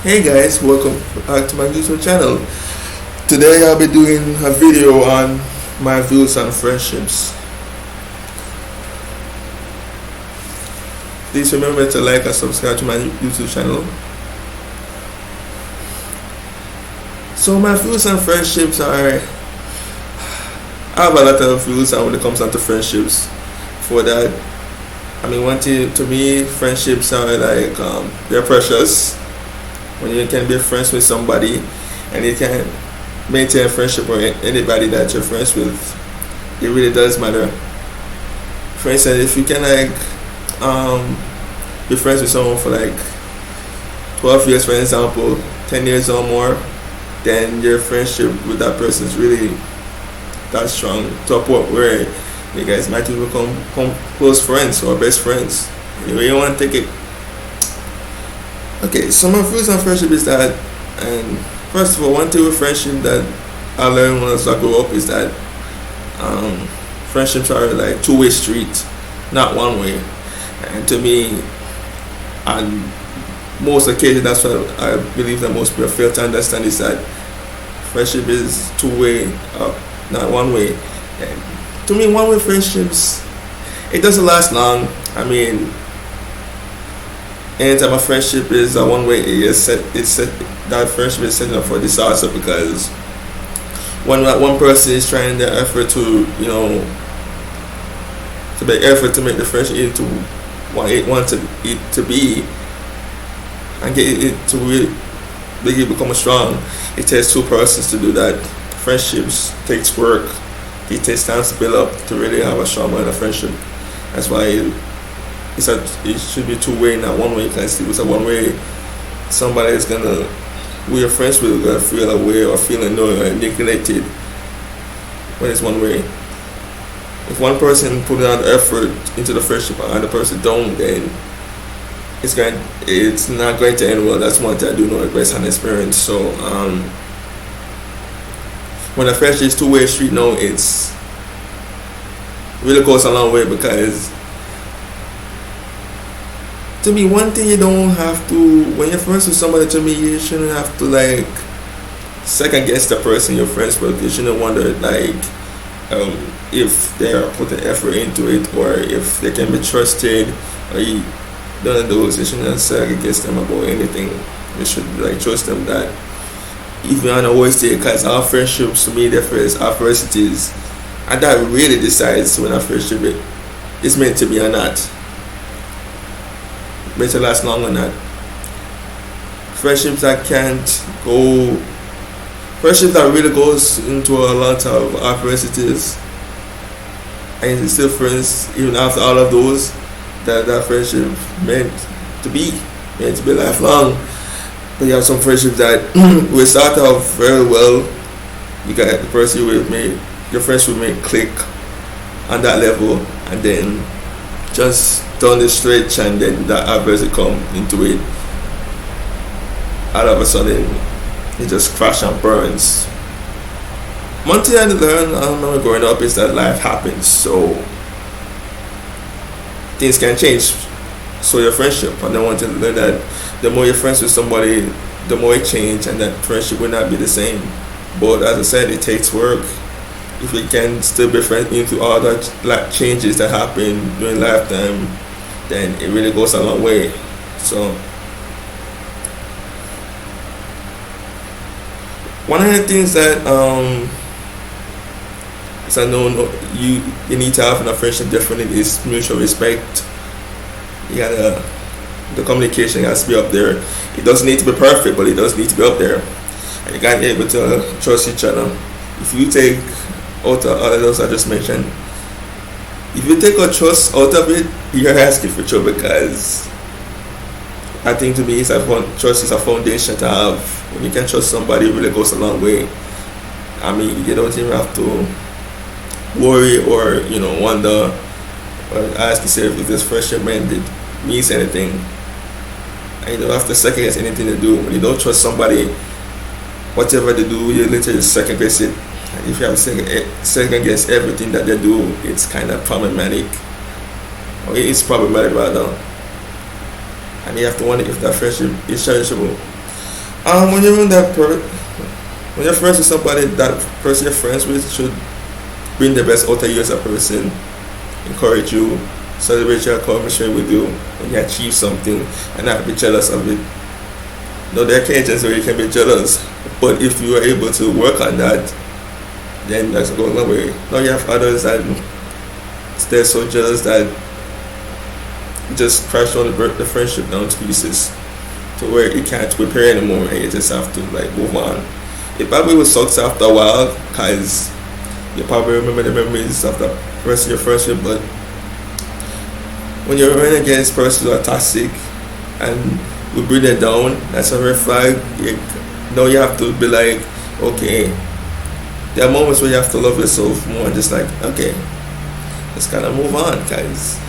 Hey guys, welcome back to my YouTube channel. Today I'll be doing a video on my views on friendships. Please remember to like and subscribe to my YouTube channel. So my views on friendships are, I have a lot of views on when it comes down to friendships. For that, one thing to me, friendships are like, they're precious. When you can be friends with somebody and you can maintain a friendship with anybody that you're friends with, it really does matter. For instance, if you can be friends with someone for 12 years, for example, 10 years or more, then your friendship with that person is really that strong to a point where you guys might even become close friends or best friends. You want to take it. Okay, so my views on friendship is that, and first of all, one thing with friendship that I learned when I grew up is that friendships are like two-way street, not one way. And to me, on most occasions, that's what I believe that most people fail to understand, is that friendship is two-way, not one way. And to me, one-way friendships, it doesn't last long. Anytime a friendship is a one way, that friendship is setting up for disaster, because when one person is trying their effort to make the friendship into what it wants it to be and get it to really make it become strong, it takes two persons to do that. Friendships takes work. It takes time to build up to really have a strong bond of friendship. That's why it should be two-way, not one-way. Because if it was a one-way, somebody is who you're friends with, gonna feel away or feel annoyed or neglected. When it's one way, if one person put out effort into the friendship and the person don't, then it's not going to end well. That's one thing I do know based on experience. So when a friendship is two-way street, it's really goes a long way, because to me, one thing you don't have to, when you're friends with somebody, to me, you shouldn't have to second guess the person you're friends with. You shouldn't wonder if they are putting effort into it, or if they can be trusted, or you don't do those. You shouldn't second guess them about anything. You should trust them that even on a worst day, because our friendships, to me, they're first adversities, and that really decides when a friendship is meant to be or not. Better last long or not. Friendships that really goes into a lot of adversities, and you're still friends even after all of those, that friendship meant to be lifelong. But you have some friendships that will start off very well. You got the person your friends will make click on that level, and then just down the stretch, and then that adversity come into it. All of a sudden, it just crash and burns. One thing I learned growing up is that life happens, so things can change. So your friendship, and I want to learn that the more you're friends with somebody, the more it changes, and that friendship will not be the same. But as I said, it takes work. If you can still be friends into all the changes that happen during lifetime, then it really goes a long way. So one of the things that I know you need to have in a friendship definitely is mutual respect. The communication has to be up there. It doesn't need to be perfect, but it does need to be up there, and you got to be able to trust each other. If you take out all of those I just mentioned, if you take a trust out of it, you're asking for trouble, because I think to me trust is a foundation to have. When you can trust somebody, it really goes a long way. You don't even have to worry or wonder or ask yourself if this friendship means anything, and you don't have to second guess anything they do. When you don't trust somebody, whatever they do, you literally second guess it. And if you have to second guess everything that they do, it's kind of problematic. Or it's problematic rather. And you have to wonder if that friendship is cherishable. When you're in when you're friends with somebody, that person you're friends with should bring the best out of you as a person, encourage you, celebrate your accomplishment with you when you achieve something, and not be jealous of it. No, there are occasions where you can be jealous, but if you are able to work on that, then that's going away. Now you have others that they're so jealous that you just crash on the friendship down to pieces, to where you can't repair anymore, and you just have to like move on. It probably will suck after a while, cause you probably remember the memories of the rest of your friendship, but when you're running against persons who are toxic and will bring it down, that's a red flag. Now you have to be like, okay, there are moments where you have to love yourself more and just like, okay, let's kind of move on, guys.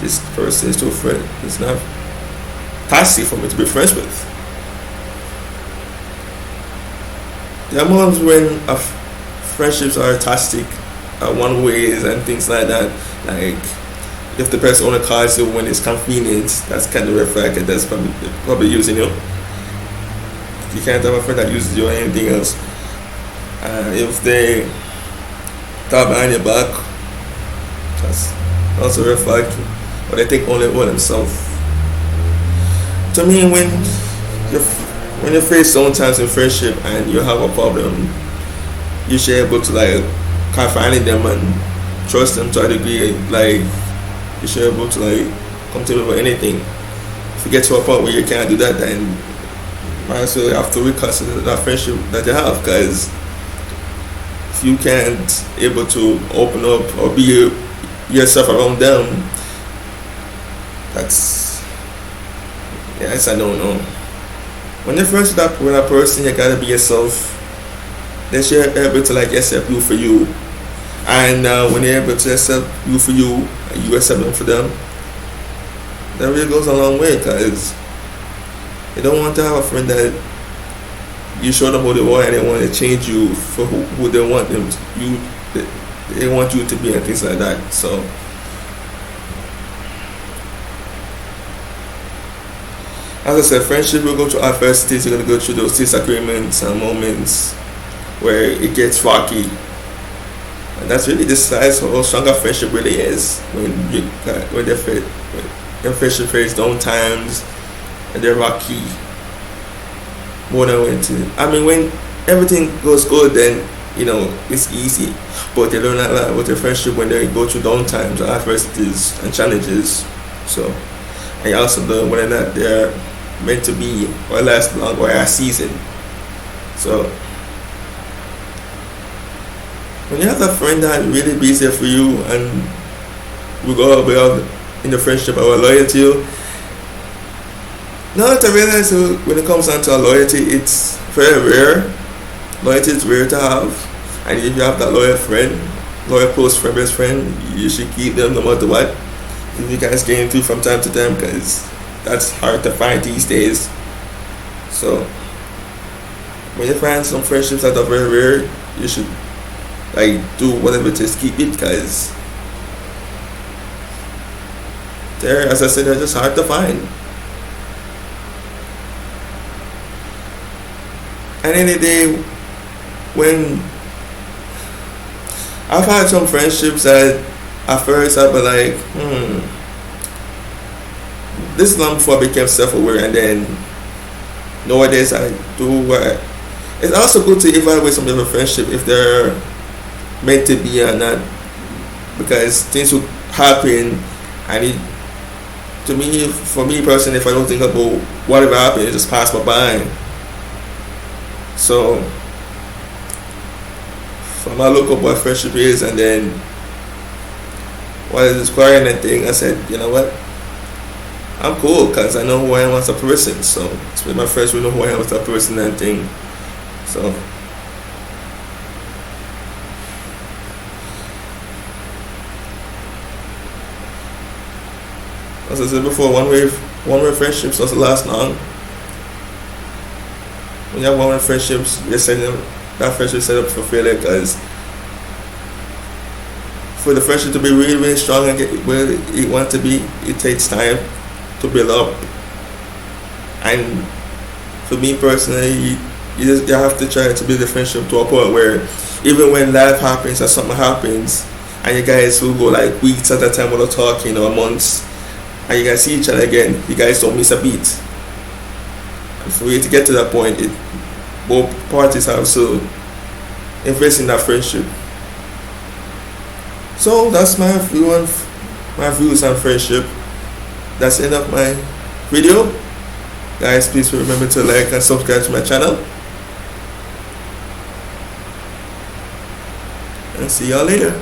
This person is too friend. It's not toxic for me to be friends with. There are moments when friendships are toxic, one ways and things like that. Like if the person only calls you when it's convenient, that's kind of a red flag, and that's probably using you. You can't have a friend that uses you or anything else. If they talk behind your back, that's also a red flag. But they think only about themselves. To me, when you face sometimes in friendship and you have a problem, you should be able to like confide in them and trust them to a degree. Like you should be able to like come to them with anything. If you get to a point where you can't do that, then you might as well have to reconsider that friendship that you have. Because if you can't able to open up or be yourself around them, that's I don't know. When you're friends with a person, you gotta be yourself. They should be able to like accept you for you, and when they're able to accept you for you, and you accept them for them, that really goes a long way. Cause you don't want to have a friend that you show them who they want and they want to change you for who they want them to, they want you to be and things like that. So as I said, friendship will go through adversities. You're going to go through those disagreements and moments where it gets rocky. And that's really the size of how strong a friendship really is. When your friendship faces down times and they're rocky. More than when everything goes good, then it's easy. But they learn a lot about their friendship when they go through down times, adversities, and challenges. So, and you also learn whether or not they're meant to be or last long or a season. So when you have a friend that really be there for you and we go all the way out in the friendship or loyal to you, now that I realize when it comes down to loyalty, it's very rare. Loyalty is rare to have, and if you have that loyal close friend, best friend, you should keep them no matter what. If you guys get into from time to time, because that's hard to find these days. So when you find some friendships that are very rare, you should like do whatever it is to keep it, because as I said, they're just hard to find. And any day when I've had some friendships that at first I'd be like, this is long before I became self-aware, and then nowadays I do what. It's also good to evaluate some of a friendship if they're meant to be or not, because things will happen, and for me personally, if I don't think about whatever happened, it just passed my mind. So from I look up what friendship is, and then what is this quarantine thing, I said, you know what? I'm cool because I know who I am as a person. So it's with my friends who know who I am as a person and thing. So as I said before, one way friendships doesn't last long. When you have one way friendships, that friendship set up for failure, because for the friendship to be really, really strong and get where it wants to be, it takes time to build up. And For me personally, you have to try to build a friendship to a point where even when life happens or something happens, and you guys will go like weeks at a time without talking or months, and you guys see each other again, you guys don't miss a beat. And for you to get to that point, both parties have to invest in that friendship. So that's my views on friendship. That's the end of my video. Guys, please remember to like and subscribe to my channel. And see y'all later.